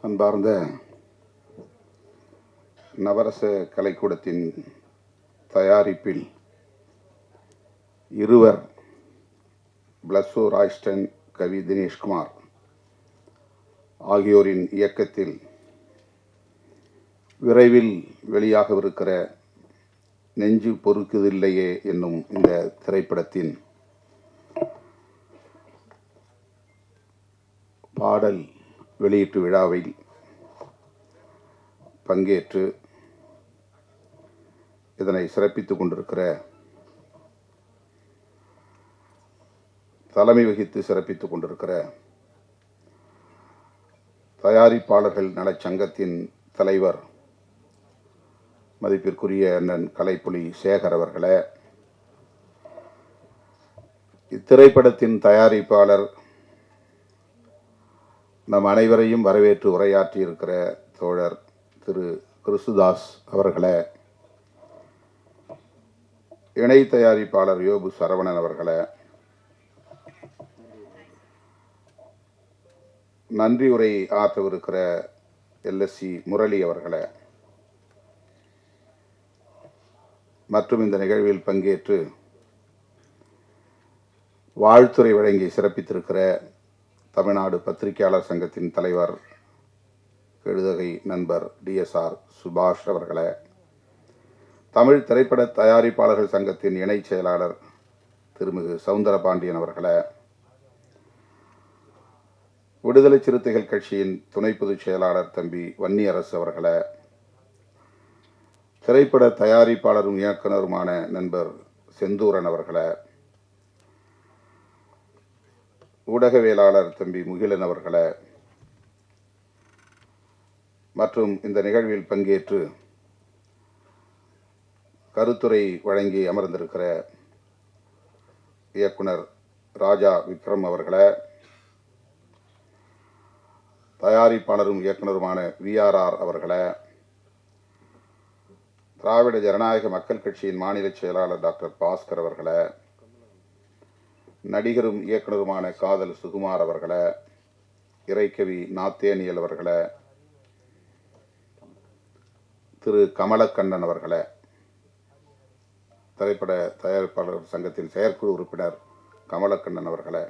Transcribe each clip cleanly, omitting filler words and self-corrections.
அன்பார்ந்த நவரச கலைக்கூடத்தின் தயாரிப்பில் இருவர் பிளஸ்ஸோ ராய்ஸ்டன், கவி தினேஷ்குமார் ஆகியோரின் இயக்கத்தில் விரைவில் வெளியாகவிருக்கிற நெஞ்சு பொறுக்குதில்லையே என்னும் இந்த திரைப்படத்தின் பாடல் வெளியீட்டு விழாவில் பங்கேற்று இதனை சிறப்பித்துக் கொண்டிருக்கிற, தலைமை வகித்து சிறப்பித்துக் கொண்டிருக்கிற தயாரிப்பாளர்கள் நலச்சங்கத்தின் தலைவர் மதிப்பிற்குரிய அண்ணன் கலைப்புலி சேகர் அவர்களே, இத்திரைப்படத்தின் தயாரிப்பாளர் நம் அனைவரையும் வரவேற்று உரையாற்றி இருக்கிற தோழர் திரு கிறிஸ்துதாஸ் அவர்களே, இணை தயாரிப்பாளர் யோபு சரவணன் அவர்களே, நன்றி உரை ஆற்றவிருக்கிற LSC முரளி அவர்களே, மற்றும் இந்த நிகழ்வில் பங்கேற்று வாழ்த்துரை வழங்கி சிறப்பித்திருக்கிற தமிழ்நாடு பத்திரிகையாளர் சங்கத்தின் தலைவர் எழுதகை நண்பர் DSR சுபாஷ் அவர்களே, தமிழ் திரைப்பட தயாரிப்பாளர்கள் சங்கத்தின் இணை செயலாளர் திருமிகு சவுந்தரபாண்டியன் அவர்களே, விடுதலை சிறுத்தைகள் கட்சியின் துணை பொதுச் செயலாளர் தம்பி வன்னியரசு அவர்களே, திரைப்பட தயாரிப்பாளரும் இயக்குனருமான நண்பர் செந்தூரன் அவர்களே, ஊடகவியலாளர் தம்பி முகிலன் அவர்களே, மற்றும் இந்த நிகழ்வில் பங்கேற்று கருத்துரை வழங்கி அமர்ந்திருக்கிற இயக்குனர் ராஜா விக்ரம் அவர்களே, தயாரிப்பாளரும் இயக்குனருமான VRR அவர்களே, திராவிட ஜனநாயக மக்கள் கட்சியின் மாநில செயலாளர் டாக்டர் பாஸ்கர் அவர்களே, நடிகரும் இயக்குனருமான காதல் சுகுமார் அவர்களே, இறைக்கவி நாத்தேனியல் அவர்களே, திரு கமலக்கண்ணன் அவர்களே, திரைப்பட தயாரிப்பாளர் சங்கத்தின் செயற்குழு உறுப்பினர் கமலக்கண்ணன் அவர்களே,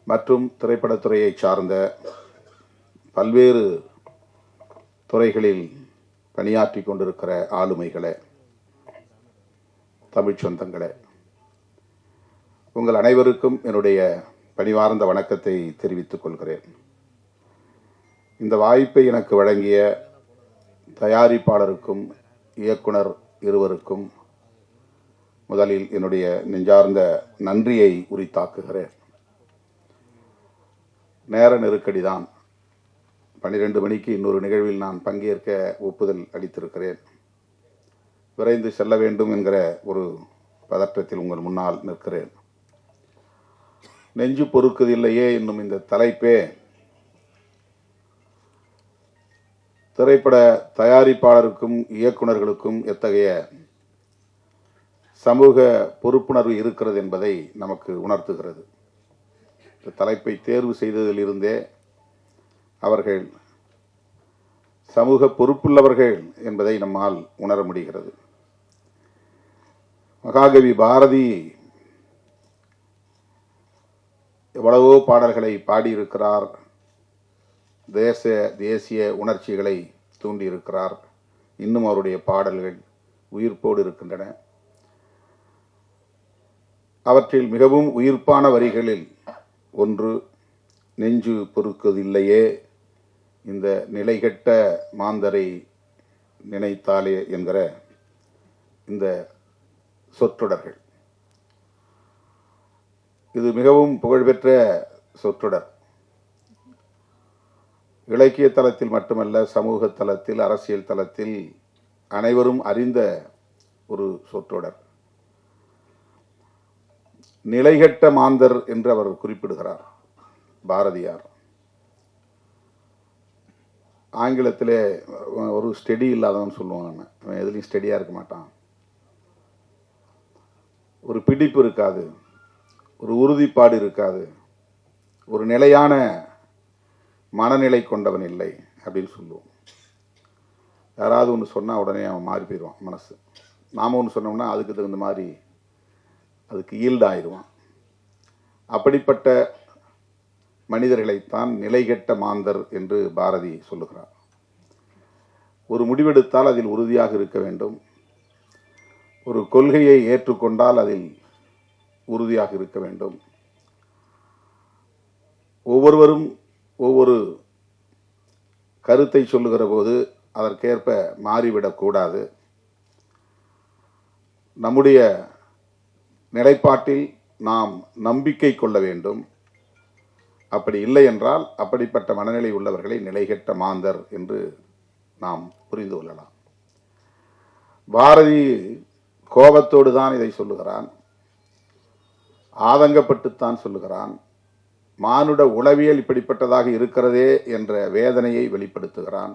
மற்றும் திரைப்படத்துறையை சார்ந்த பல்வேறு துறைகளில் பணியாற்றி கொண்டிருக்கிற ஆளுமைகளே, தமிழ் சொந்தங்களே, உங்கள் அனைவருக்கும் என்னுடைய பணிவார்ந்த வணக்கத்தை தெரிவித்துக் கொள்கிறேன். இந்த வாய்ப்பை எனக்கு வழங்கிய தயாரிப்பாளருக்கும் இயக்குனர் இருவருக்கும் முதலில் என்னுடைய நெஞ்சார்ந்த நன்றியை உரித்தாக்குகிறேன். நேர நெருக்கடிதான். 12 மணிக்கு இன்னொரு நிகழ்வில் நான் பங்கேற்க ஒப்புதல் அளித்திருக்கிறேன். விரைந்து செல்ல வேண்டும் என்கிற ஒரு பதற்றத்தில் உங்கள் முன்னால் நிற்கிறேன். நெஞ்சு பொறுக்குதில்லையே என்னும் இந்த தலைப்பே திரைப்பட தயாரிப்பாளருக்கும் இயக்குனர்களுக்கும் எத்தகைய சமூக பொறுப்புணர்வு இருக்கிறது என்பதை நமக்கு உணர்த்துகிறது. இந்த தலைப்பை தேர்வு செய்ததிலிருந்தே அவர்கள் சமூக பொறுப்புள்ளவர்கள் என்பதை நம்மால் உணர முடிகிறது. மகாகவி பாரதி எவ்வளவோ பாடல்களை பாடியிருக்கிறார். தேசிய உணர்ச்சிகளை தூண்டியிருக்கிறார். இன்னும் அவருடைய பாடல்கள் உயிர்ப்போடு இருக்கின்றன. அவற்றில் மிகவும் உயிர்ப்பான வரிகளில் ஒன்று, நெஞ்சு பொறுக்குதில்லையே இந்த நிலைகெட்ட மாந்தரை நினைத்தாலே என்கிற இந்த சொற்றொடர்கள். இது மிகவும் புகழ்பெற்ற சொற்றொடர். இலக்கிய தளத்தில் மட்டுமல்ல, சமூக தளத்தில், அரசியல் தளத்தில் அனைவரும் அறிந்த ஒரு சொற்றொடர். நிலைகெட்ட மாந்தர் என்று அவர் குறிப்பிடுகிறார் பாரதியார். ஆங்கிலத்திலே ஒரு ஸ்டெடி இல்லாதவன் சொல்லுவாங்க. அவன் எதுலையும் ஸ்டெடியாக இருக்க மாட்டான். ஒரு பிடிப்பு இருக்காது, ஒரு உறுதிப்பாடு இருக்காது, ஒரு நிலையான மனநிலை கொண்டவன் இல்லை அப்படின்னு சொல்லுவோம். யாராவது ஒன்று சொன்னால் உடனே அவன் மாறி போயிடுவான் மனசு. நாம் ஒன்று சொன்னோம்னா அதுக்கு தகுந்த மாதிரி அதுக்கு ஈல்டாயிடுவான். அப்படிப்பட்ட மனிதர்களைத்தான் நிலைகெட்ட மாந்தர் என்று பாரதி சொல்லுகிறார். ஒரு முடிவெடுத்தால் அதில் உறுதியாக இருக்க வேண்டும். ஒரு கொள்கையை ஏற்றுக்கொண்டால் அதில் உறுதியாக இருக்க வேண்டும். ஒவ்வொருவரும் ஒவ்வொரு கருத்தை சொல்லுகிற போது அதற்கேற்ப மாறிவிடக்கூடாது. நம்முடைய நிலைப்பாட்டில் நாம் நம்பிக்கை கொள்ள வேண்டும். அப்படி இல்லை என்றால் அப்படிப்பட்ட மனநிலை உள்ளவர்களை நிலைகெட்ட மாந்தர் என்று நாம் புரிந்து கொள்ளலாம். பாரதி கோபத்தோடு தான் இதை சொல்லுகிறான், ஆதங்கப்பட்டுத்தான் சொல்லுகிறான். மானுட உளவியல் இப்படிப்பட்டதாக இருக்கிறதே என்ற வேதனையை வெளிப்படுத்துகிறான்.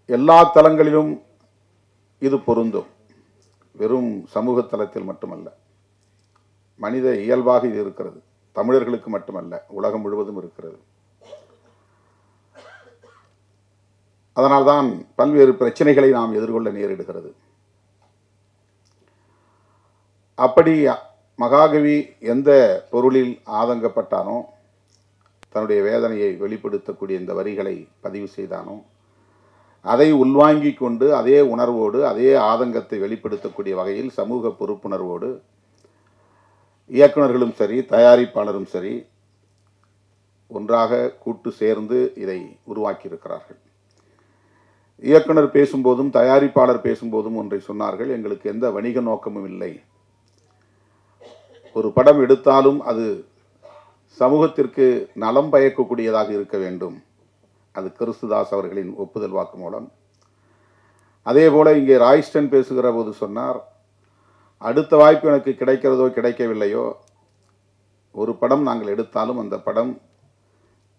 எல்லா தளங்களிலும் இது பொருந்தும், வெறும் சமூக தளத்தில் மட்டுமல்ல. மனித இயல்பாக இது இருக்கிறது. தமிழர்களுக்கு மட்டுமல்ல, உலகம் முழுவதும் இருக்கிறது. அதனால்தான் பல்வேறு பிரச்சனைகளை நாம் எதிர்கொள்ள நேரிடுகிறது. அப்படி மகாகவி எந்த பொருளில் ஆதங்கப்பட்டானோ, தன்னுடைய வேதனையை வெளிப்படுத்தக்கூடிய இந்த வரிகளை பதிவு செய்தானோ, அதை உள்வாங்கிக் கொண்டு அதே உணர்வோடு அதே ஆதங்கத்தை வெளிப்படுத்தக்கூடிய வகையில் சமூக பொறுப்புணர்வோடு இயக்குநர்களும் சரி தயாரிப்பாளரும் சரி ஒன்றாக கூட்டு சேர்ந்து இதை உருவாக்கியிருக்கிறார்கள். இயக்குனர் பேசும்போதும் தயாரிப்பாளர் பேசும்போதும் ஒன்றை சொன்னார்கள், எங்களுக்கு எந்த வணிக நோக்கமும் இல்லை. ஒரு படம் எடுத்தாலும் அது சமூகத்திற்கு நலம் பயக்கக்கூடியதாக இருக்க வேண்டும். அது கிறிஸ்துதாஸ் அவர்களின் ஒப்புதல் வாக்கு மூலம். அதே போல இங்கே ராய்ஸ்டன் பேசுகிற போது சொன்னார், அடுத்த வாய்ப்பு எனக்கு கிடைக்கிறதோ கிடைக்கவில்லையோ, ஒரு படம் நாங்கள் எடுத்தாலும் அந்த படம்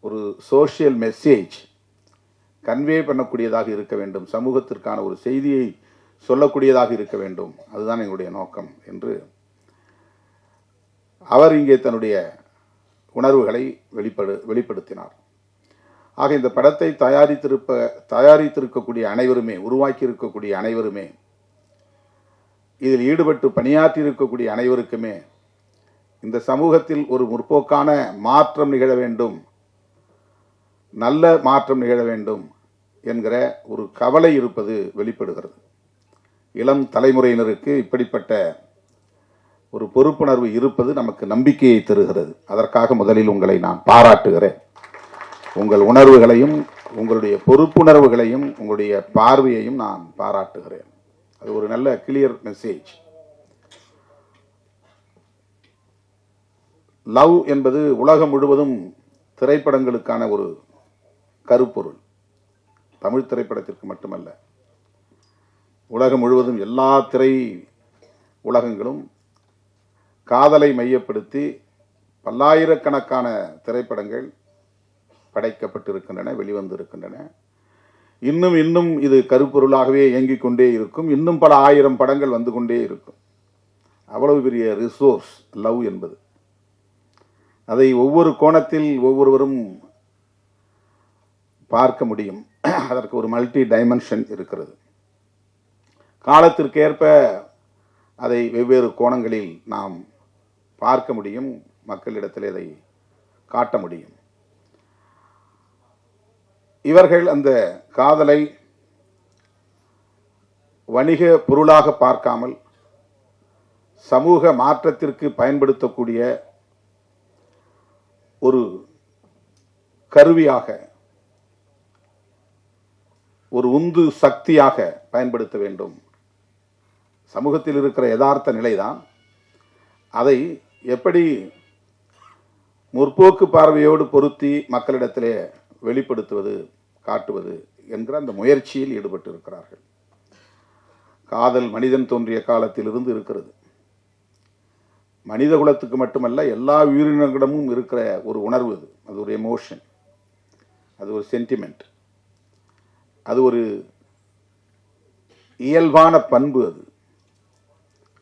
ஒரு சோஷியல் மெசேஜ் கன்வே பண்ணக்கூடியதாக இருக்க வேண்டும், சமூகத்திற்கான ஒரு செய்தியை சொல்லக்கூடியதாக இருக்க வேண்டும், அதுதான் எங்களுடைய நோக்கம் என்று அவர் இங்கே தன்னுடைய உணர்வுகளை வெளிப்படுத்தினார். ஆக இந்த படத்தை தயாரித்திருக்கக்கூடிய அனைவருமே, உருவாக்கி இருக்கக்கூடிய அனைவருமே, இதில் ஈடுபட்டு பணியாற்றி இருக்கக்கூடிய அனைவருக்குமே இந்த சமூகத்தில் ஒரு முற்போக்கான மாற்றம் நிகழ வேண்டும், நல்ல மாற்றம் நிகழ வேண்டும் என்கிற ஒரு கவலை இருப்பது வெளிப்படுகிறது. இளம் தலைமுறையினருக்கு இப்படிப்பட்ட ஒரு பொறுப்புணர்வு இருப்பது நமக்கு நம்பிக்கையை தருகிறது. அதற்காக முதலில் உங்களை நான் பாராட்டுகிறேன். உங்கள் உணர்வுகளையும் உங்களுடைய பொறுப்புணர்வுகளையும் உங்களுடைய பார்வையையும் நான் பாராட்டுகிறேன். அது ஒரு நல்ல கிளியர் மெசேஜ். லவ் என்பது உலகம் முழுவதும் திரைப்படங்களுக்கான ஒரு கருப்பொருள். தமிழ் திரைப்படத்திற்கு மட்டுமல்ல, உலகம் முழுவதும் எல்லா திரை உலகங்களும் காதலை மையப்படுத்தி பல்லாயிரக்கணக்கான திரைப்படங்கள் படைக்கப்பட்டிருக்கின்றன, வெளிவந்திருக்கின்றன. இன்னும் இது கருப்பொருளாகவே இயங்கிக் கொண்டே இருக்கும். இன்னும் பல ஆயிரம் படங்கள் வந்து கொண்டே இருக்கும். அவ்வளவு பெரிய ரிசோர்ஸ் லவ் என்பது. அதை ஒவ்வொரு கோணத்தில் ஒவ்வொருவரும் பார்க்க முடியும். அதற்கு ஒரு மல்டி டைமென்ஷன் இருக்கிறது. காலத்திற்கேற்ப அதை வெவ்வேறு கோணங்களில் நாம் பார்க்க முடியும், மக்களிடத்தில் அதை காட்ட முடியும். இவர்கள் அந்த காதலை வணிக பொருளாக பார்க்காமல் சமூக மாற்றத்திற்கு பயன்படுத்தக்கூடிய ஒரு கருவியாக, ஒரு உந்து சக்தியாக பயன்படுத்த வேண்டும். சமூகத்தில் இருக்கிற யதார்த்த நிலைதான். அதை எப்படி முற்போக்கு பார்வையோடு பொருத்தி மக்களிடத்திலே வெளிப்படுத்துவது, காட்டுவது என்கிற அந்த முயற்சியில் ஈடுபட்டு இருக்கிறார்கள். காதல் மனிதன் தோன்றிய காலத்திலிருந்து இருக்கிறது. மனித குலத்துக்கு மட்டுமல்ல, எல்லா உயிரினங்களிடமும் இருக்கிற ஒரு உணர்வு அது. அது ஒரு எமோஷன், அது ஒரு சென்டிமெண்ட், அது ஒரு இயல்பான பண்பு. அது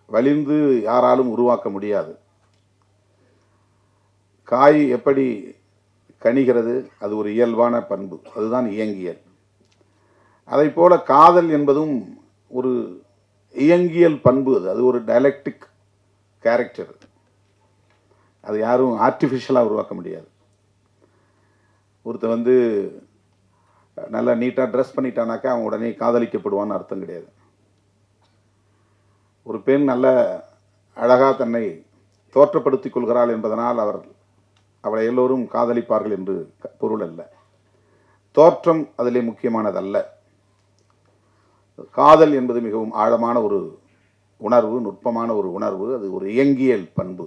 வலிந்து யாராலும் உருவாக்க முடியாது. காய் எப்படி கனிகிறது, அது ஒரு இயல்பான பண்பு, அதுதான் இயங்கியல். அதை போல காதல் என்பதும் ஒரு இயங்கியல் பண்பு. அது ஒரு டயலெக்டிக் கேரக்டர். அது யாரும் ஆர்டிஃபிஷியலாக உருவாக்க முடியாது. ஒருத்தர் வந்து நல்லா நீட்டாக ட்ரெஸ் பண்ணிட்டானாக்கா அவன் உடனே காதலிக்கப்படுவான்னு அர்த்தம் கிடையாது. ஒரு பெண் நல்ல அழகாக தன்னை தோற்றப்படுத்திக் கொள்கிறாள் என்பதனால் அவளை எல்லோரும் காதலிப்பார்கள் என்று பொருள் அல்ல. தோற்றம் அதிலே முக்கியமானதல்ல. காதல் என்பது மிகவும் ஆழமான ஒரு உணர்வு, நுட்பமான ஒரு உணர்வு. அது ஒரு இயங்கியல் பண்பு.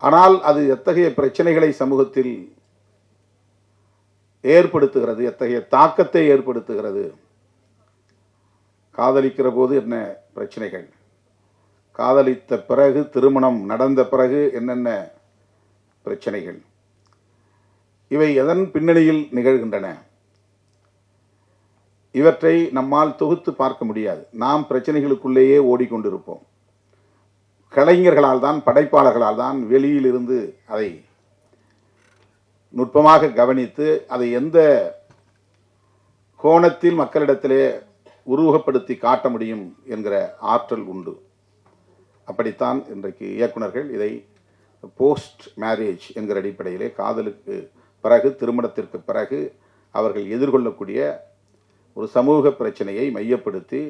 ஆனால் அது எத்தகைய பிரச்சனைகளை சமூகத்தில் ஏற்படுத்துகிறது, எத்தகைய தாக்கத்தை ஏற்படுத்துகிறது. காதலிக்கிற போது என்ன பிரச்சனைகள், காதலித்த பிறகு, திருமணம் நடந்த பிறகு என்னென்ன பிரச்சனைகள், இவை எதன் பின்னணியில் நிகழ்கின்றன, இவற்றை நம்மால் தொகுத்து பார்க்க முடியாது. நாம் பிரச்சனைகளுக்குள்ளேயே ஓடிக்கொண்டிருப்போம். கலைஞர்களால் தான், படைப்பாளர்களால் தான் வெளியிலிருந்து அதை நுட்பமாக கவனித்து அதை எந்த கோணத்தில் மக்களிடத்திலே உருவகப்படுத்தி காட்ட முடியும் என்கிற ஆற்றல் உண்டு. அப்படித்தான் இன்றைக்கு இயக்குனர்கள் இதை போஸ்ட் மேரேஜ் என்கிற அடிப்படையிலே, காதலுக்கு பிறகு, திருமணத்திற்கு பிறகு அவர்கள் எதிர்கொள்ளக்கூடிய ஒரு சமூக பிரச்சனையை மையப்படுத்தி,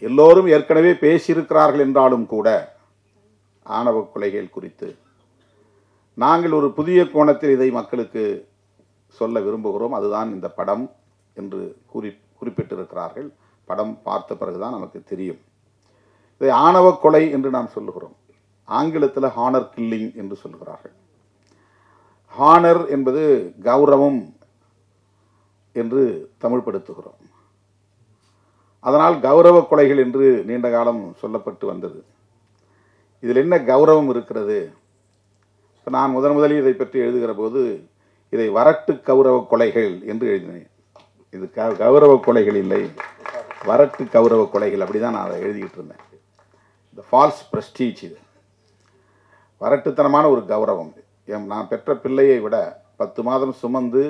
எல்லோரும் ஏற்கனவே பேசியிருக்கிறார்கள் என்றாலும் கூட ஆணவ கொலைகள் குறித்து நாங்கள் ஒரு புதிய கோணத்தில் இதை மக்களுக்கு சொல்ல விரும்புகிறோம். அதுதான் இந்த படம் என்று குறிப்பிட்டிருக்கிறார்கள். படம் பார்த்த பிறகுதான் நமக்கு தெரியும். இதை ஆணவ கொலை என்று நாம் சொல்லுகிறோம். ஆங்கிலத்தில் ஹானர் கில்லிங் என்று சொல்லுகிறார்கள். ஹானர் என்பது கௌரவம் என்று தமிழ்படுத்துகிறோம். அதனால் கௌரவ கொலைகள் என்று நீண்ட காலம் சொல்லப்பட்டு வந்தது. இதில் என்ன கௌரவம் இருக்கிறது? நான் முதலில் இதை பற்றி எழுதுகிற போது இதை வரட்டு கௌரவ கொலைகள் என்று எழுதினேன். இது கௌரவ கொலைகள் இல்லை, வரட்டு கௌரவ கொலைகள், அப்படிதான் நான் அதை எழுதிக்கிட்டு இருந்தேன். இந்த ஃபால்ஸ் பிரஸ்டீஜ், இது வரட்டுத்தனமான ஒரு கௌரவம். நான் பெற்ற பிள்ளையை விட 10 மாதம் சுமந்து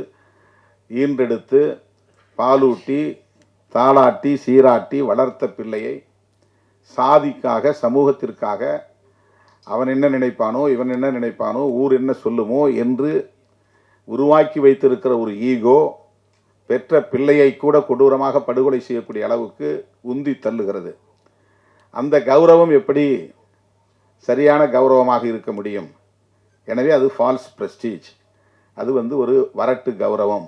ஈன்றெடுத்து பாலூட்டி தாளாட்டி சீராட்டி வளர்த்த பிள்ளையை சாதிக்காக, சமூகத்திற்காக அவன் என்ன நினைப்பானோ, இவன் என்ன நினைப்பானோ, ஊர் என்ன சொல்லுமோ என்று உருவாக்கி வைத்திருக்கிற ஒரு ஈகோ பெற்ற பிள்ளையை கூட கொடூரமாக படுகொலை செய்யக்கூடிய அளவுக்கு உந்தி தள்ளுகிறது. அந்த கௌரவம் எப்படி சரியான கௌரவமாக இருக்க முடியும்? எனவே அது ஃபால்ஸ் பிரஸ்டீஜ். அது ஒரு வரட்டு கௌரவம்.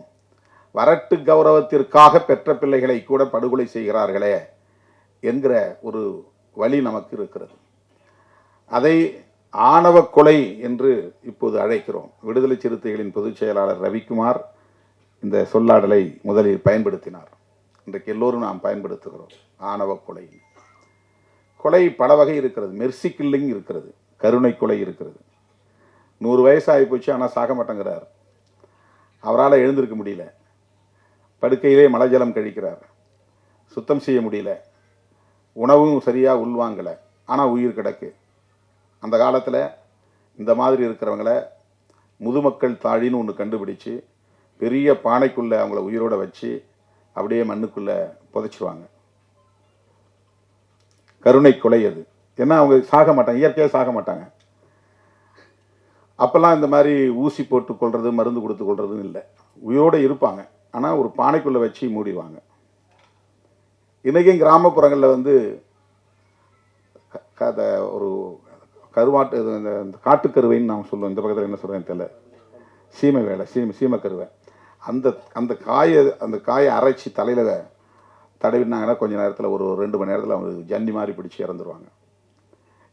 வரட்டு கௌரவத்திற்காக பெற்ற பிள்ளைகளை கூட படுகொலை செய்கிறார்களே என்கிற ஒரு வழி நமக்கு இருக்கிறது. அதை ஆணவ கொலை என்று இப்போது அழைக்கிறோம். விடுதலை சிறுத்தைகளின் பொதுச் செயலாளர் ரவிக்குமார் இந்த சொல்லாடலை முதலில் பயன்படுத்தினார். இன்றைக்கு எல்லோரும் நாம் பயன்படுத்துகிறோம். ஆணவ கொலை. கொலை பல வகை இருக்கிறது. மெர்சி கில்லிங் இருக்கிறது, கருணை கொலை இருக்கிறது. 100 வயசு ஆகி போச்சு, ஆனால் சாக மாட்டேங்கிறார். அவரால் எழுந்திருக்க முடியல, படுக்கையிலே மலஜலம் கழிக்கிறார், சுத்தம் செய்ய முடியல, உணவும் சரியாக உள்வாங்கலை, ஆனால் உயிர் கிடக்கு. அந்த காலத்தில் இந்த மாதிரி இருக்கிறவங்கள முதுமக்கள் தாழின்னு ஒன்று கண்டுபிடிச்சு பெரிய பானைக்குள்ளே அவங்கள உயிரோடு வச்சு அப்படியே மண்ணுக்குள்ளே புதைச்சிருவாங்க. கருணை கொலை அது. ஏன்னா அவங்க சாக மாட்டாங்க, இயற்கையாக சாக மாட்டாங்க. அப்போல்லாம் இந்த மாதிரி ஊசி போட்டு கொள்வது, மருந்து கொடுத்து கொள்றதுன்னு இல்லை, உயிரோடு இருப்பாங்க. ஆனால் ஒரு பானைக்குள்ளே வச்சு மூடிடுவாங்க. இன்றைக்கும் கிராமப்புறங்களில் ஒரு கருவாட்டு, இந்த காட்டுக்கருவைன்னு நாம் சொல்லுவோம். இந்த பக்கத்தில் என்ன சொல்கிறேன்னு தெரியல, சீமை வேலை, சீமக்கருவை. அந்த காயை அரைச்சி தலையில் தடவினாங்கன்னா கொஞ்சம் நேரத்தில், ஒரு 2 மணி நேரத்தில் அவங்க ஜன்னி மாதிரி பிடிச்சி இறந்துருவாங்க.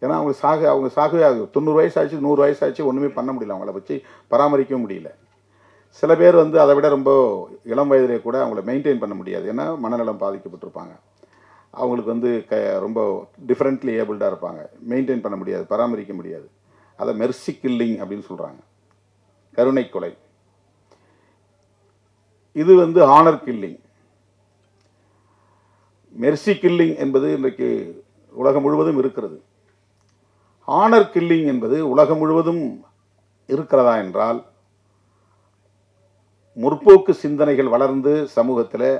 ஏன்னா அவங்க சாகவே 90 வயசு ஆச்சு, 100 வயசு ஆச்சு, ஒன்றுமே பண்ண முடியல, அவங்கள வச்சு பராமரிக்கவும் முடியல. சில பேர் அதை விட ரொம்ப இளம் வயதிலே கூட அவங்கள மெயின்டைன் பண்ண முடியாது. ஏன்னா மனநலம் பாதிக்கப்பட்டிருப்பாங்க. அவங்களுக்கு ரொம்ப டிஃப்ரெண்ட்லி ஏபிள்டாக இருப்பாங்க, மெயின்டைன் பண்ண முடியாது, பராமரிக்க முடியாது. அதை மெர்சி கில்லிங் அப்படின்னு சொல்கிறாங்க, கருணை கொலை. இது ஹானர் கில்லிங். மெர்சி கில்லிங் என்பது இன்றைக்கு உலகம் முழுவதும் இருக்கிறது. ஆனர் கில்லிங் என்பது உலகம் முழுவதும் இருக்கிறதா என்றால், முற்போக்கு சிந்தனைகள் வளர்ந்து சமூகத்தில்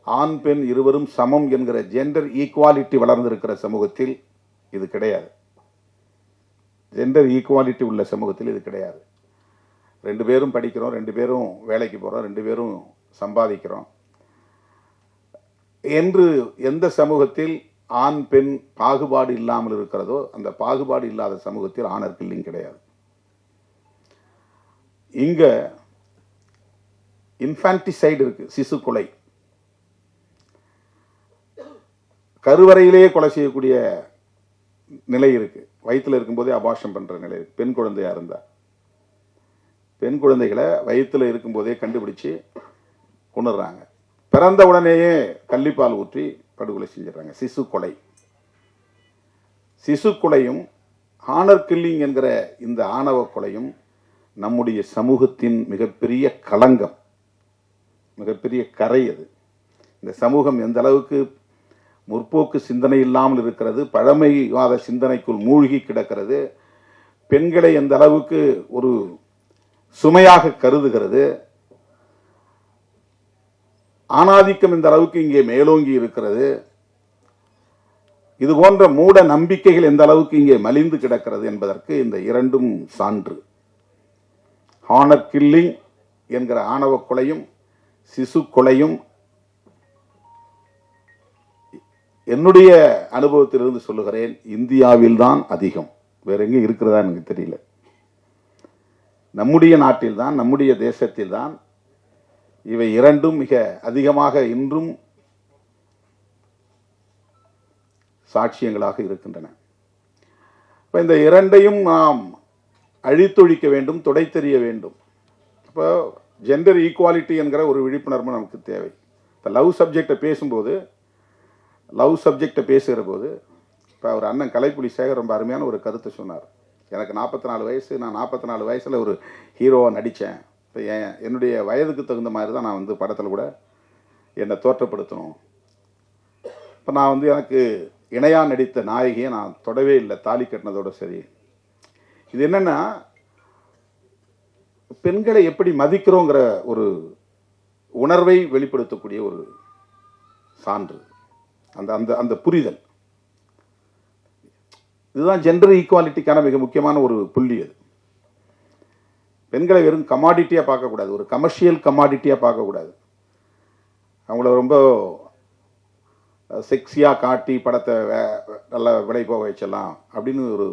ஆண் பெண் இருவரும் சமம் என்கிற ஜெண்டர் ஈக்குவாலிட்டி வளர்ந்திருக்கிற சமூகத்தில் இது கிடையாது. ஜெண்டர் ஈக்குவாலிட்டி உள்ள சமூகத்தில் இது கிடையாது. 2 பேரும் படிக்கிறோம், 2 பேரும் வேலைக்கு போகிறோம், 2 பேரும் சம்பாதிக்கிறோம் என்று எந்த சமூகத்தில் ஆண் பெண் பாகுபாடு இல்லாமல் இருக்கிறதோ அந்த பாகுபாடு இல்லாத சமூகத்தில் ஆனர் கில்லிங் கிடையாது. இங்க இன்ஃபான்டிசைடு இருக்கு, சிசு கொலை. கருவறையிலேயே கொலை செய்யக்கூடிய நிலை இருக்கு. வயிற்றுல இருக்கும்போதே அபார்ஷன் பண்ற நிலை இருக்கு. பெண் குழந்தையா இருந்தா பெண் குழந்தைகளை வயிற்றுல இருக்கும்போதே கண்டுபிடிச்சு கொண்டுறாங்க. பிறந்த உடனேயே கள்ளிப்பால் ஊற்றி படுகொலை செஞ்சிடறாங்க. சிசு கொலை. சிசு கொலையும் ஆனர் கில்லிங் என்கிற இந்த ஆணவ கொலையும் நம்முடைய சமூகத்தின் மிகப்பெரிய களங்கம், மிகப்பெரிய கரை. அது இந்த சமூகம் எந்த அளவுக்கு முற்போக்கு சிந்தனை இல்லாமல் இருக்கிறது, பழமைவாத சிந்தனைக்குள் மூழ்கி கிடக்கிறது, பெண்களை எந்த அளவுக்கு ஒரு சுமையாக கருதுகிறது, ஆணாதிக்கம் இந்த அளவுக்கு இங்கே மேலோங்கி இருக்கிறது, இது போன்ற மூட நம்பிக்கைகள் எந்த அளவுக்கு இங்கே மலிந்து கிடக்கிறது என்பதற்கு இந்த இரண்டும் சான்று. ஆனர் கில்லிங் என்கிற ஆணவ கொலையும் சிசு கொலையும் என்னுடைய அனுபவத்திலிருந்து சொல்லுகிறேன், இந்தியாவில் தான் அதிகம். வேற எங்க இருக்கிறதா எனக்கு தெரியல. நம்முடைய நாட்டில் தான், நம்முடைய தேசத்தில் தான் இவை இரண்டும் மிக அதிகமாக இன்றும் சாட்சியங்களாக இருக்கின்றன. இப்போ இந்த இரண்டையும் நாம் அழித்தொழிக்க வேண்டும், துடைத்தெறிய வேண்டும். இப்போ ஜெண்டர் ஈக்குவாலிட்டி என்கிற ஒரு விழிப்புணர்வு நமக்கு தேவை. இப்போ லவ் சப்ஜெக்டை பேசுகிற போது இப்போ அவர் அண்ணன் கலைப்புலி சேகர் ரொம்ப அருமையான ஒரு கருத்தை சொன்னார். எனக்கு 44 வயசு, நான் 44 வயசில் ஒரு ஹீரோவை நடித்தேன். இப்போ என்னுடைய வயதுக்கு தகுந்த மாதிரி தான் நான் படத்தில் கூட என்னை தோற்றப்படுத்தணும். இப்போ நான் எனக்கு இணையாக நடித்த நாயகியை நான் தொடவே இல்லை, தாலி கட்டினதோட சரி. இது என்னென்னா, பெண்களை எப்படி மதிக்கிறோங்கிற ஒரு உணர்வை வெளிப்படுத்தக்கூடிய ஒரு சான்று, அந்த அந்த அந்த புரிதல். இதுதான் ஜெண்டர் ஈக்குவாலிட்டிக்கான மிக முக்கியமான ஒரு புள்ளி. அது பெண்களை வெறும் கமாடிட்டியாக பார்க்கக்கூடாது, ஒரு கமர்ஷியல் கமாடிட்டியாக பார்க்கக்கூடாது. அவங்கள ரொம்ப செக்ஸியாக காட்டி படத்தை நல்ல விலை போக வச்சிடலாம் அப்படின்னு ஒரு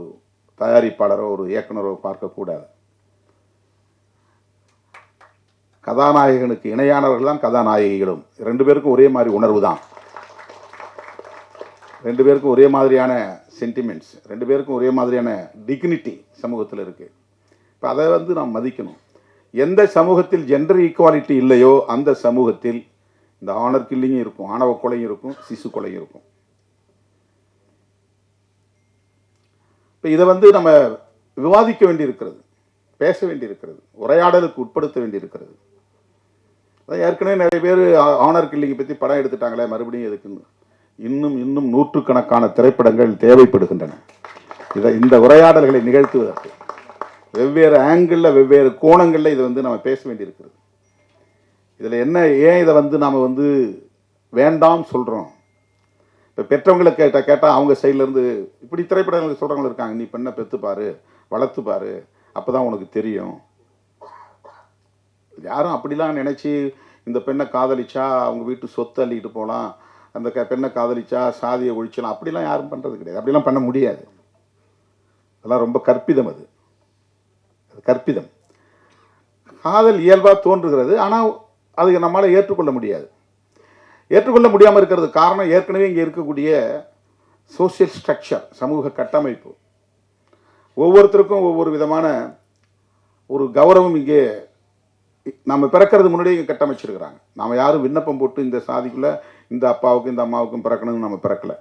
தயாரிப்பாளரோ ஒரு இயக்குனரோ பார்க்கக்கூடாது. கதாநாயகனுக்கு இணையானவர்கள் தான் கதாநாயகிகளும். 2 பேருக்கும் ஒரே மாதிரி உணர்வு தான், 2 பேருக்கும் ஒரே மாதிரியான சென்டிமெண்ட்ஸ், 2 பேருக்கும் ஒரே மாதிரியான டிக்னிட்டி சமூகத்தில் இருக்கு. இப்போ அதை நாம் மதிக்கணும். எந்த சமூகத்தில் ஜெண்டர் ஈக்குவாலிட்டி இல்லையோ அந்த சமூகத்தில் இந்த ஆனர் கில்லிங்கும் இருக்கும், ஆணவ கொலையும் இருக்கும், சிசு கொலையும் இருக்கும். இப்போ இதை நம்ம விவாதிக்க வேண்டியிருக்கிறது, பேச வேண்டியிருக்கிறது, உரையாடலுக்கு உட்படுத்த வேண்டியிருக்கிறது. ஏற்கனவே நிறைய பேர் ஆனர் கில்லிங்கை பற்றி படம் எடுத்துட்டாங்களே, மறுபடியும் எதுக்குன்னு இன்னும் நூற்றுக்கணக்கான திரைப்படங்கள் தேவைப்படுகின்றன. இந்த உரையாடல்களை நிகழ்த்துவதற்கு வெவ்வேறு ஆங்கிளில் வெவ்வேறு கோணங்களில் இதை நம்ம பேச வேண்டியிருக்கிறது. இதில் என்ன, ஏன் இதை நாம் வேண்டாம் சொல்கிறோம்? இப்போ பெற்றவங்களை கேட்டால் அவங்க சைட்லேருந்து இப்படி திரைப்படங்களுக்கு சொல்கிறவங்க இருக்காங்க, நீ பெண்ணை பெற்றுப்பாரு, வளர்த்துப்பாரு, அப்போ தான் உனக்கு தெரியும். யாரும் அப்படிலாம் நினச்சி இந்த பெண்ணை காதலிச்சா அவங்க வீட்டு சொத்து அள்ளிட்டு போகலாம், அந்த பெண்ணை காதலிச்சா சாதியை ஒழிச்சலாம், அப்படிலாம் யாரும் பண்ணுறது கிடையாது. அப்படிலாம் பண்ண முடியாது. அதெல்லாம் ரொம்ப கற்பிதம். அது கற்பிதம். காதல் இயல்பாக தோன்றுகிறது, ஆனால் அது நம்மளால் ஏற்றுக்கொள்ள முடியாது. ஏற்றுக்கொள்ள முடியாமல் இருக்கிறது காரணம் ஏற்கனவே இங்கே இருக்கக்கூடிய சோசியல் ஸ்ட்ரக்சர், சமூக கட்டமைப்பு. ஒவ்வொருத்தருக்கும் ஒவ்வொரு விதமான ஒரு கௌரவம் இங்கே நம்ம பிறக்கிறது முன்னாடியே இங்கே கட்டமைச்சிருக்கிறாங்க. நாம் யாரும் விண்ணப்பம் போட்டு இந்த சாதிக்குள்ள இந்த அப்பாவுக்கும் இந்த அம்மாவுக்கும் பிறக்கணும்னு நம்ம பிறக்கலை.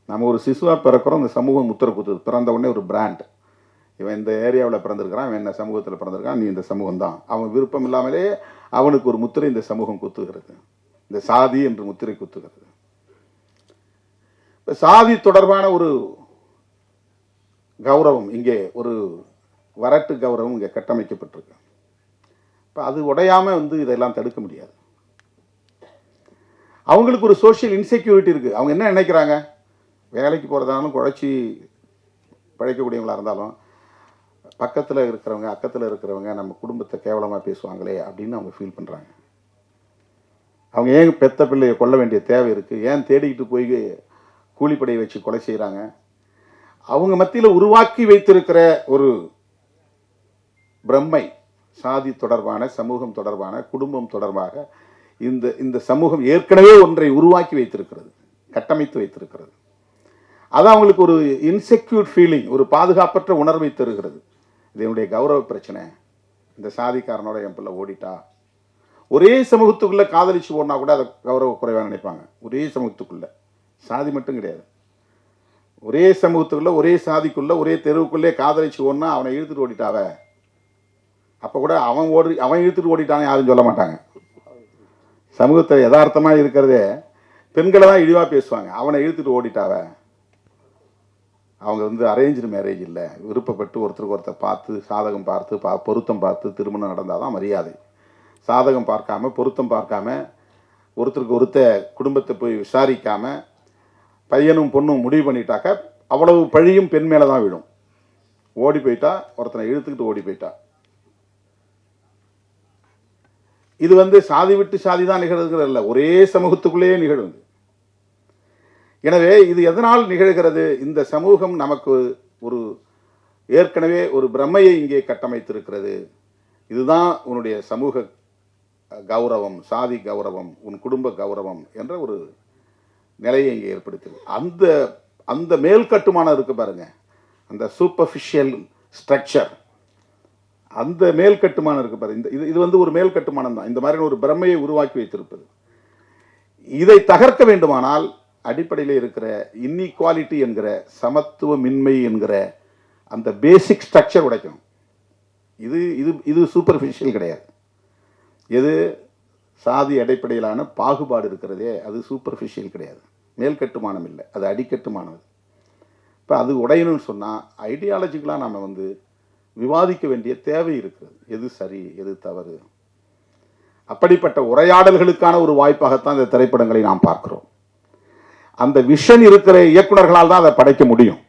நம்ம ஒரு சிசுவாக பிறக்கிறோம், இந்த சமூகம் முத்திரை குத்துது. பிறந்த உடனே ஒரு பிராண்ட், இவன் இந்த ஏரியாவில் பிறந்திருக்கிறான், இவன் என்ன சமூகத்தில் பிறந்திருக்கான், நீ இந்த சமூகம் தான். அவன் விருப்பம் இல்லாமலே அவனுக்கு ஒரு முத்திரை இந்த சமூகம் குத்துகிறது, இந்த சாதி என்று முத்திரை குத்துகிறது. இப்போ சாதி தொடர்பான ஒரு கௌரவம் இங்கே ஒரு வரட்டு கௌரவம் இங்கே கட்டமைக்கப்பட்டிருக்கு. இப்போ அது உடையாமல் இதெல்லாம் தடுக்க முடியாது. அவங்களுக்கு ஒரு சோஷியல் இன்செக்யூரிட்டி இருக்குது. அவங்க என்ன நினைக்கிறாங்க, வேலைக்கு போகிறதாலும் குழைச்சி பழைக்கக்கூடியவங்களாக இருந்தாலும் பக்கத்தில் இருக்கிறவங்க அக்கத்தில் இருக்கிறவங்க நம்ம குடும்பத்தை கேவலமாக பேசுவாங்களே அப்படின்னு அவங்க ஃபீல் பண்ணுறாங்க. அவங்க ஏன் பெத்த பிள்ளையை கொல்ல வேண்டிய தேவை இருக்குது, ஏன் தேடிக்கிட்டு போய் கூலிப்படையை வச்சு கொலை செய்கிறாங்க. அவங்க மத்தியில் உருவாக்கி வைத்திருக்கிற ஒரு பிரம்மை, சாதி தொடர்பான, சமூகம் தொடர்பான, குடும்பம் தொடர்பாக இந்த சமூகம் ஏற்கனவே ஒன்றை உருவாக்கி வைத்திருக்கிறது, கட்டமைத்து வைத்திருக்கிறது. அது அவங்களுக்கு ஒரு இன்செக்யூர் ஃபீலிங், ஒரு பாதுகாப்பற்ற உணர்வை தருகிறது. இது என்னுடைய கௌரவ பிரச்சனை, இந்த சாதிக்காரனோட என் பிள்ளை ஓடிட்டா. ஒரே சமூகத்துக்குள்ளே காதலிச்சு ஓடினா கூட அதை கௌரவ குறைவாக நினைப்பாங்க. ஒரே சமூகத்துக்குள்ளே, சாதி மட்டும் கிடையாது, ஒரே சமூகத்துக்குள்ளே, ஒரே சாதிக்குள்ளே, ஒரே தெருவுக்குள்ளே காதலிச்சு ஓடினா அவனை இழுத்துட்டு ஓடிட்டாவ, அப்போ கூட அவன் இழுத்துட்டு ஓடிட்டான்னு யாரும் சொல்ல மாட்டாங்க. சமூகத்தில் யதார்த்தமாக இருக்கிறதே பெண்களை தான் இழிவாக பேசுவாங்க. அவனை இழுத்துட்டு ஓடிட்டாவ. அவங்க அரேஞ்சு மேரேஜ் இல்லை, விருப்பப்பட்டு ஒருத்தருக்கு ஒருத்தர் பார்த்து, சாதகம் பார்த்து, பொருத்தம் பார்த்து திருமணம் நடந்தால் தான் மரியாதை. சாதகம் பார்க்காம, பொருத்தம் பார்க்காம, ஒருத்தருக்கு ஒருத்த குடும்பத்தை போய் விசாரிக்காம பையனும் பொண்ணும் முடிவு பண்ணிட்டாக்க அவ்வளவு பழியும் பெண் மேலே தான் விடும். ஓடி போயிட்டா, ஒருத்தனை இழுத்துக்கிட்டு ஓடி போயிட்டா. இது சாதி விட்டு சாதி தான் நிகழ்கிறது இல்லை, ஒரே சமூகத்துக்குள்ளேயே நிகழ்வுது. எனவே இது எதனால் நிகழ்கிறது? இந்த சமூகம் நமக்கு ஒரு ஏற்கனவே ஒரு பிரம்மையை இங்கே கட்டமைத்திருக்கிறது. இதுதான் உன்னுடைய சமூக கௌரவம், சாதி கௌரவம், உன் குடும்ப கௌரவம் என்ற ஒரு நிலையை இங்கே ஏற்படுத்துது. அந்த மேல் கட்டுமானம் இருக்கு பாருங்க, அந்த சூப்பர்ஃபிஷியல் ஸ்ட்ரக்சர், அந்த மேல் கட்டுமானம் இருக்கு பாருங்க. இது ஒரு மேல் கட்டுமானம் தான், இந்த மாதிரி ஒரு பிரம்மையை உருவாக்கி வைத்திருப்பது. இதை தகர்க்க வேண்டுமானால் அடிப்படையில் இருக்கிற இன்இக்வாலிட்டி என்கிற, சமத்துவமின்மை என்கிற அந்த பேசிக் ஸ்ட்ரக்சர் உடைக்கணும். இது சூப்பர்ஃபிஷியல் கிடையாது. எது சாதி அடிப்படையிலான பாகுபாடு இருக்கிறதே அது சூப்பர்ஃபிஷியல் கிடையாது, மேல் கட்டுமானம் இல்லை, அது அடிக்கட்டுமானது. இப்போ அது உடையணும்னு சொன்னால் ஐடியாலஜிக்கலாக நம்ம விவாதிக்க வேண்டிய தேவை இருக்கிறது. எது சரி, எது தவறு. அப்படிப்பட்ட உரையாடல்களுக்கான ஒரு வாய்ப்பாகத்தான் இந்த திரைப்படங்களை நாம் பார்க்கிறோம். அந்த விஷன் இருக்கிற இயக்குநர்களால் தான் அதை படைக்க முடியும்.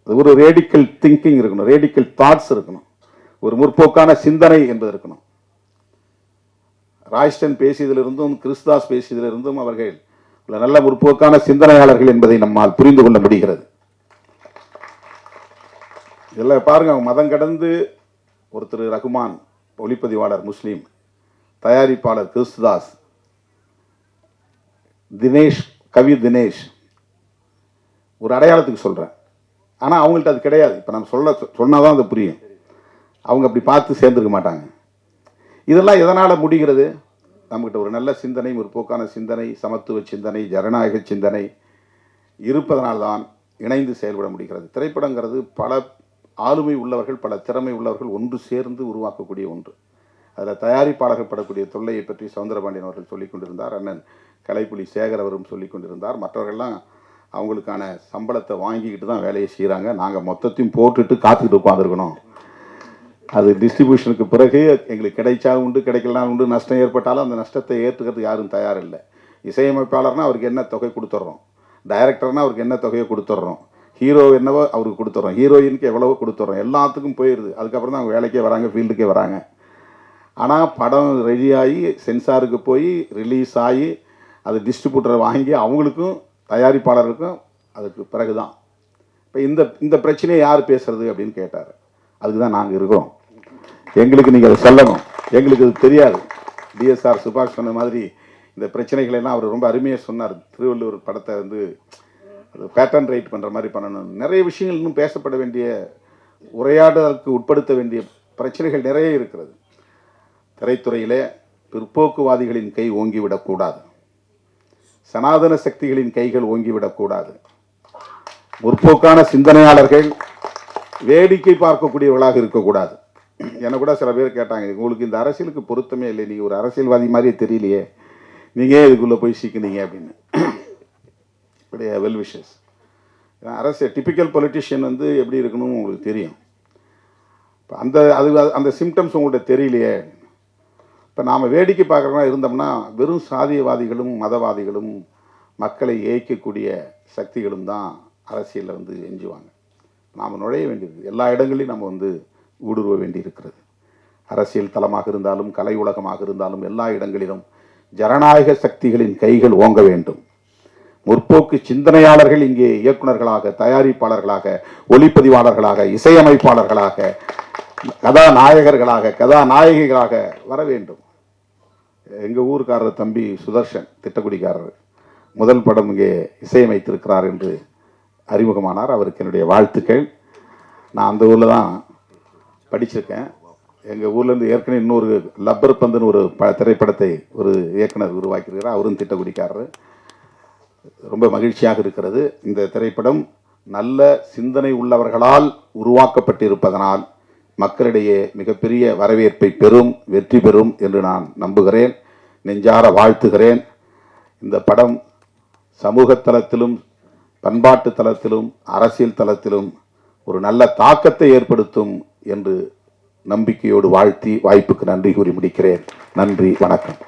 அது ஒரு ரேடிக்கல் திங்கிங் இருக்கணும், ரேடிக்கல் தாட்ஸ் இருக்கணும், ஒரு முற்போக்கான சிந்தனை என்பது இருக்கணும். ராய்ஸ்டன் பேசியதிலிருந்தும் கிறிஸ்தாஸ் பேசியதிலிருந்தும் அவர்கள் நல்ல முற்போக்கான சிந்தனையாளர்கள் என்பதை நம்மால் புரிந்து கொள்ள முடிகிறது. இதெல்லாம் பாருங்க, மதம் கடந்து ஒருத்தர் ரகுமான், ஒளிப்பதிவாளர் முஸ்லீம், தயாரிப்பாளர் கிறிஸ்தாஸ், தினேஷ், கவி தினேஷ், ஒரு அடையாளத்துக்கு சொல்கிறேன். ஆனால் அவங்கள்ட்ட அது கிடையாது. இப்போ நம்ம சொன்னாதான் அது புரியும். அவங்க அப்படி பார்த்து சேர்ந்துருக்க மாட்டாங்க. இதெல்லாம் எதனால் முடிகிறது? நம்மகிட்ட ஒரு நல்ல சிந்தனை, முற்போக்கான சிந்தனை, சமத்துவ சிந்தனை, ஜனநாயக சிந்தனை இருப்பதனால்தான் இணைந்து செயல்பட முடிகிறது. திரைப்படங்கிறது பல ஆளுமை உள்ளவர்கள், பல திறமை உள்ளவர்கள் ஒன்று சேர்ந்து உருவாக்கக்கூடிய ஒன்று. அதில் தயாரிப்பாளர்கள் படக்கூடிய தொல்லையை பற்றி சவுந்தரபாண்டியன் அவர்கள் சொல்லிக் கொண்டிருந்தார், அண்ணன் கலைப்புலி சேகர் அவரும் சொல்லிக் கொண்டிருந்தார். மற்றவர்கள்லாம் அவங்களுக்கான சம்பளத்தை வாங்கிக்கிட்டு தான் வேலையை செய்கிறாங்க. நாங்கள் மொத்தத்தையும் போட்டுட்டு காத்துக்கிட்டு உட்காந்துருக்கணும். அது டிஸ்ட்ரிபியூஷனுக்கு பிறகு எங்களுக்கு கிடைச்சா உண்டு, கிடைக்கலாம் உண்டு, நஷ்டம் ஏற்பட்டாலும் அந்த நஷ்டத்தை ஏற்றுக்கிறதுக்கு யாரும் தயார் இல்லை. இசையமைப்பாளர்னா அவருக்கு என்ன தொகை கொடுத்துட்றோம், டைரக்டர்னா அவருக்கு என்ன தொகையை கொடுத்துட்றோம், ஹீரோ என்னவோ அவருக்கு கொடுத்துட்றோம், ஹீரோயினுக்கு எவ்வளவோ கொடுத்துட்றோம், எல்லாத்துக்கும் போயிடுது. அதுக்கப்புறம் தான் அவங்க வேலைக்கே வராங்க, ஃபீல்டுக்கே வராங்க. ஆனால் படம் ரெடியாகி சென்சாருக்கு போய் ரிலீஸ் ஆகி அது டிஸ்ட்ரிபியூட்டரை வாங்கி அவங்களுக்கும் தயாரிப்பாளருக்கும் அதுக்கு பிறகு தான். இப்போ இந்த பிரச்சனையை யார் பேசுறது அப்படின்னு கேட்டார். அதுக்கு தான் நாங்கள் இருக்கோம். எங்களுக்கு நீங்கள் அதை சொல்லணும், எங்களுக்கு அது தெரியாது. டிஎஸ்ஆர் சுபாஷ் சொன்ன மாதிரி இந்த பிரச்சனைகளெல்லாம் அவர் ரொம்ப அருமையாக சொன்னார். திருவள்ளுவர் படத்தை அது பேட்டர்ன் ரைட் பண்ணுற மாதிரி பண்ணணும். நிறைய விஷயங்கள் இன்னும் பேசப்பட வேண்டிய, உரையாடலுக்கு உட்படுத்த வேண்டிய பிரச்சனைகள் நிறைய இருக்கிறது. திரைத்துறையிலே பிற்போக்குவாதிகளின் கை ஓங்கிவிடக்கூடாது, சனாதன சக்திகளின் கைகள் ஓங்கிவிடக்கூடாது. முற்போக்கான சிந்தனையாளர்கள் வேடிக்கை பார்க்கக்கூடியவர்களாக இருக்கக்கூடாது. எனக்கு கூட சில பேர் கேட்டாங்க, உங்களுக்கு இந்த அரசியலுக்கு பொருத்தமே இல்லை, நீங்கள் ஒரு அரசியல்வாதி மாதிரியே தெரியலையே, நீங்கள் இதுக்குள்ளே போய் சிக்கினீங்க அப்படின்னு. Well wishes. அரசு டிப்பிக்கல் பொலிட்டிஷியன் வந்து எப்படி இருக்கணும்னு உங்களுக்கு தெரியும். இப்போ அந்த சிம்டம்ஸ் உங்கள்கிட்ட தெரியலையே. இப்போ நாம் வேடிக்கை பார்க்குறவங்க இருந்தோம்னா வெறும் சாதியவாதிகளும் மதவாதிகளும் மக்களை ஏய்க்கக்கூடிய சக்திகளும் தான் அரசியலில் வந்து எஞ்சுவாங்க. நாம் நுழைய வேண்டியது எல்லா இடங்களையும் நம்ம வந்து ஊடுருவ வேண்டியிருக்கிறது. அரசியல் தளமாக இருந்தாலும் கலை உலகமாக இருந்தாலும் எல்லா இடங்களிலும் ஜனநாயக சக்திகளின் கைகள் ஓங்க வேண்டும். முற்போக்கு சிந்தனையாளர்கள் இங்கே இயக்குநர்களாக, தயாரிப்பாளர்களாக, ஒளிப்பதிவாளர்களாக, இசையமைப்பாளர்களாக, கதாநாயகர்களாக, கதாநாயகிகளாக வர வேண்டும். எங்கள் ஊருக்காரர் தம்பி சுதர்ஷன் திட்டக்குடிக்காரர் முதல் படம் இங்கே இசையமைத்திருக்கிறார் என்று அறிமுகமானார். அவருக்கு என்னுடைய வாழ்த்துக்கள். நான் அந்த ஊரில் தான் படிச்சிருக்கேன். எங்கள் ஊர்லேருந்து ஏற்கனவே இன்னொரு லப்பர் பந்துன்னு ஒரு திரைப்படத்தை ஒரு இயக்குனர் உருவாக்கியிருக்கிறார். அவரும் திட்டக்குடிக்காரர். ரொம்ப மகிழ்ச்சியாக இருக்கிறது. இந்த திரைப்படம் நல்ல சிந்தனை உள்ளவர்களால் உருவாக்கப்பட்டிருப்பதனால் மக்களிடையே மிகப்பெரிய வரவேற்பை பெறும், வெற்றி பெறும் என்று நான் நம்புகிறேன், நெஞ்சார வாழ்த்துகிறேன். இந்த படம் சமூக தளத்திலும் பண்பாட்டு தளத்திலும் அரசியல் தளத்திலும் ஒரு நல்ல தாக்கத்தை ஏற்படுத்தும் என்று நம்பிக்கையோடு வாழ்த்தி வாய்ப்புக்கு நன்றி கூறி முடிக்கிறேன். நன்றி, வணக்கம்.